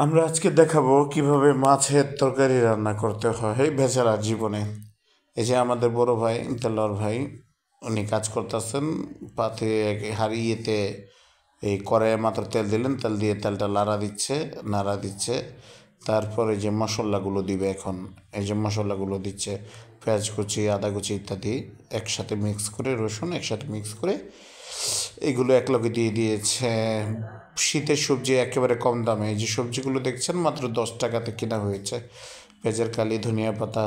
আমরা আজকে দেখাবো কিভাবে মাছের তরকারি রান্না করতে হয় বেচারার জীবনে। এই যে আমাদের বড় ভাই তেলর ভাই, উনি কাজ করতেছেন পাতে হারিয়েতে। এই কড়াইয়ে মাত্র তেল দিলেন, তেল দিয়ে তেলটা নাড়া দিচ্ছে। তারপরে যে মশলাগুলো দিবে এখন, এই যে মশলাগুলো দিচ্ছে পেঁয়াজ কুচি, আদা কুচি ইত্যাদি একসাথে মিক্স করে, রসুন একসাথে মিক্স করে এগুলো একলগে দিয়ে দিয়েছে। শীতের সবজি একেবারে কম দামে, এই যে সবজিগুলো দেখছেন মাত্র 10 টাকাতে কেনা হয়েছে। পেঁয়াজের কালি, ধনিয়া পাতা,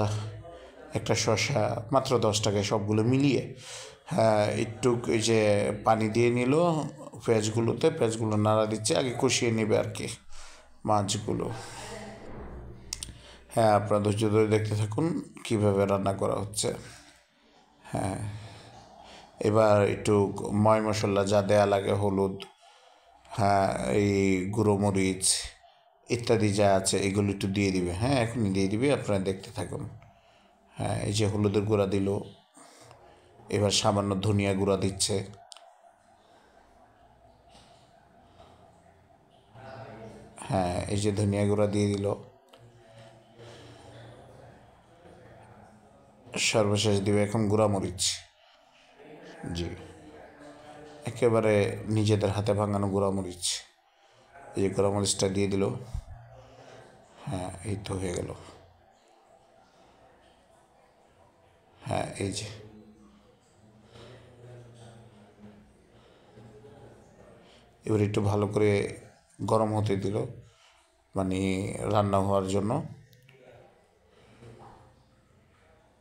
একটা শসা, মাত্র 10 টাকায় সবগুলো মিলিয়ে। হ্যাঁ, একটু এই যে পানি দিয়ে নিল পেঁয়াজগুলো নাড়া দিচ্ছে, আগে কষিয়ে নেবে আর কি মাছগুলো। হ্যাঁ, আপনারা ধৈর্য ধরে দেখতে থাকুন কীভাবে রান্না করা হচ্ছে। এবার একটু ময় মশলা যা দেয়া লাগে, হলুদ, হ্যাঁ, এই গুঁড়ো মরিচ ইত্যাদি যা আছে এগুলো একটু দিয়ে দিবে। হ্যাঁ, এখনই দিয়ে দিবে, আপনারা দেখতে থাকুন। হ্যাঁ, এই যে হলুদের গুঁড়া দিল, এবার সামান্য ধনিয়া গুঁড়া দিচ্ছে। হ্যাঁ, এই যে ধনিয়া গুঁড়া দিয়ে দিল। সর্বশেষ দিবে এখন গুঁড়া মরিচ। জি, একেবারে নিজেদের হাতে ভাঙানো গুঁড়া মরিচ। এই যে গুঁড়া মরিচটা দিয়ে দিল। হ্যাঁ, এই তো হয়ে গেল। হ্যাঁ, এই যে এবার একটু ভালো করে গরম হতে দিল, মানে রান্না হওয়ার জন্য।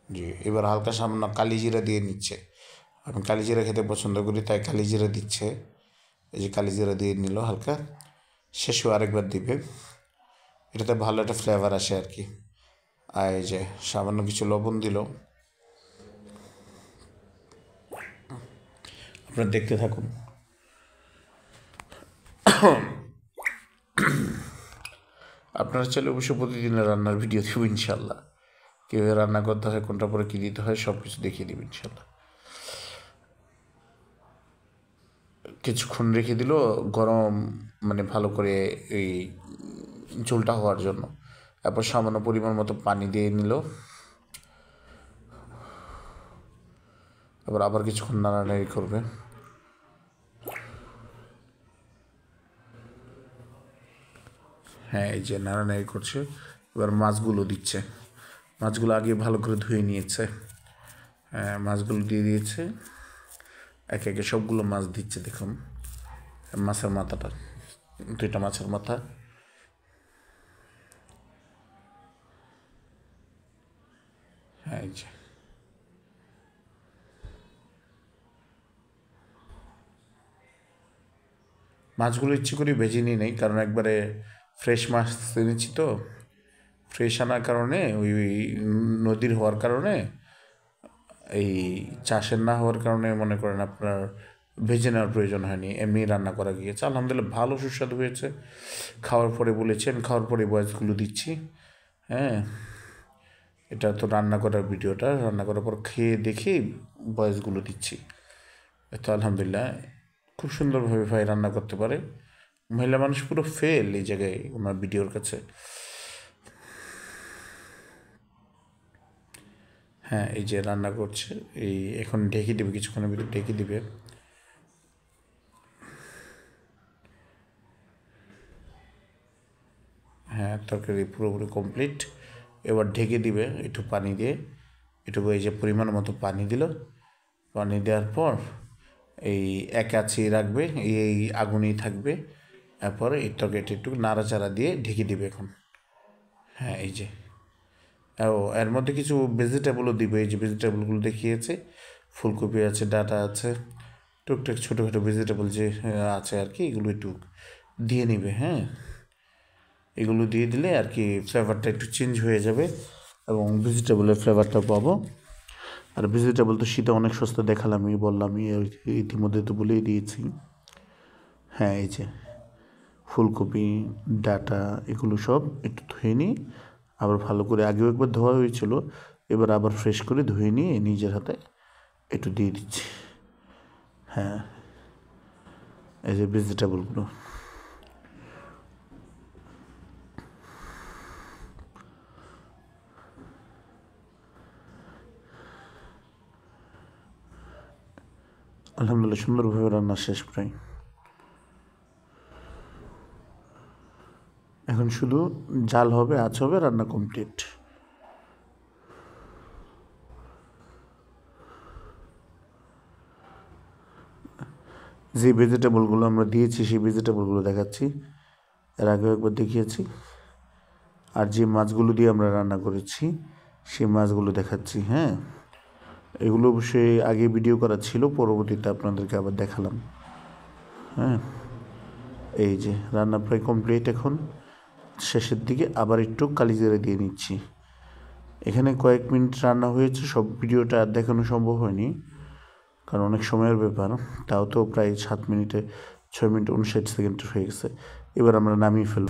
জি, এবার হালকা সামান্য কালিজিরা দিয়ে নিচ্ছে। আমি কালিজিরা খেতে পছন্দ করি, তাই কালিজিরা দিচ্ছে। এই যে কালিজিরা দিয়ে নিল হালকা, শেষেও আরেকবার দিবে, এটাতে ভালো একটা ফ্লেভার আসে আর কি। আর এই যে সামান্য কিছু লবণ দিল। আপনারা দেখতে থাকুন। আপনারা চাইলে অবশ্য প্রতিদিনের রান্নার ভিডিও দেবো ইনশাল্লাহ। কীভাবে রান্না করতে হয়, কোনটা পরে কী দিতে হয়, সব কিছু দেখিয়ে দেবো ইনশাল্লাহ। কিছুক্ষণ রেখে দিল গরম, মানে ভালো করে এই ঝোলটা হওয়ার জন্য। তারপর সামান্য পরিমাণ মতো পানি দিয়ে নিল। আবার কিছুক্ষণ নাড়ানাড়ি করবে। হ্যাঁ, এই যে নাড়ানাড়ি করছে। এবার মাছগুলো দিচ্ছে। মাছগুলো আগে ভালো করে ধুয়ে নিয়েছে। হ্যাঁ, মাছগুলো দিয়ে দিয়েছে। একে একে সবগুলো মাছ দিচ্ছে দেখুন। মাছের মাথাটা, 2টা মাছের মাথা। হ্যাঁ, এই যে মাছগুলো ইচ্ছে করে ভেজে নিয়ে নেই, কারণ একবারে ফ্রেশ মাছ এনেছি তো। ফ্রেশ আনার কারণে ওই নদীর হওয়ার কারণে, এই চাষের না হওয়ার কারণে মনে করেন আপনার ভেজে নেওয়ার প্রয়োজন হয়নি, এমনি রান্না করা গিয়েছে। আলহামদুলিল্লাহ ভালো সুস্বাদু হয়েছে। খাওয়ার পরে বলেছেন, খাওয়ার পরে ভয়েসগুলো দিচ্ছি। হ্যাঁ, এটা তো রান্না করার ভিডিওটা, রান্না করার পর খেয়ে দেখে ভয়েসগুলো দিচ্ছি। তো আলহামদুলিল্লাহ খুব সুন্দরভাবে ভাই রান্না করতে পারে। মহিলা মানুষ পুরো ফেল এই জায়গায় ওনার ভিডিওর কাছে। হ্যাঁ, এই যে রান্না করছে, এই এখন ঢেকে দিবে, কিছুক্ষণের ভিতরে ঢেকে দিবে। হ্যাঁ, তরকারি পুরোপুরি কমপ্লিট। এবার ঢেকে দিবে একটু পানি দিয়ে। এটুকু এই যে পরিমাণ মতো পানি দিল। পানি দেওয়ার পর এই একাচি রাখবে, এই আগুনেই থাকবে। তারপরে এই তরকারিটা একটু নাড়াচাড়া দিয়ে ঢেকে দিবে এখন। হ্যাঁ, এই যে ও এর মধ্যে কিছু ভেজিটেবলও দিবে, এই যে ভেজিটেবলগুলো দেখিয়েছে। ফুলকপি আছে, ডাঁটা আছে, টুকটাক ছোটোখাটো ভেজিটেবল যে আছে আর কি, এগুলো একটু দিয়ে নিবে। হ্যাঁ, এগুলো দিয়ে দিলে আর কি ফ্লেভারটা একটু চেঞ্জ হয়ে যাবে এবং ভেজিটেবলের ফ্লেভারটা পাবো। আর ভেজিটেবল তো শীতে অনেক সস্তা, দেখালামই, বললামই, ইতিমধ্যে তো বলেই দিয়েছি। হ্যাঁ, এই যে ফুলকপি, ডাঁটা, এগুলো সব একটু ধুয়ে নিই। আবার ভালো করে, আগেও একবার ধোয়া হয়েছিল, এবার আবার ফ্রেশ করে ধুয়ে নিয়ে নিজের হাতে একটু দিয়ে দিচ্ছি। হ্যাঁ, এই যে ভেজিটেবলগুলো। আলহামদুলিল্লাহ সুন্দরভাবে রান্না শেষ প্রায়। এখন শুধু জাল হবে, আঁচ হবে, রান্না কমপ্লিট। যে ভেজিটেবলগুলো আমরা দিয়েছি সেই ভেজিটেবলগুলো দেখাচ্ছি, এর আগেও একবার দেখিয়েছি। আর যে মাছগুলো দিয়ে আমরা রান্না করেছি সেই মাছগুলো দেখাচ্ছি। হ্যাঁ, এগুলো অবশ্যই আগে ভিডিও করা ছিল, পরবর্তীতে আপনাদেরকে আবার দেখালাম। হ্যাঁ, এই যে রান্না প্রায় কমপ্লিট। এখন শেষের দিকে আবার একটু কালিজিরা দিয়ে নিচ্ছি। এখানে কয়েক মিনিট রান্না হয়েছে, সব ভিডিওটা আর দেখানো সম্ভব হয়নি কারণ অনেক সময়ের ব্যাপার। তাও তো প্রায় 7 মিনিটে 6 মিনিট 59 সেকেন্ড হয়ে গেছে। এবার আমরা নামিয়ে ফেলব।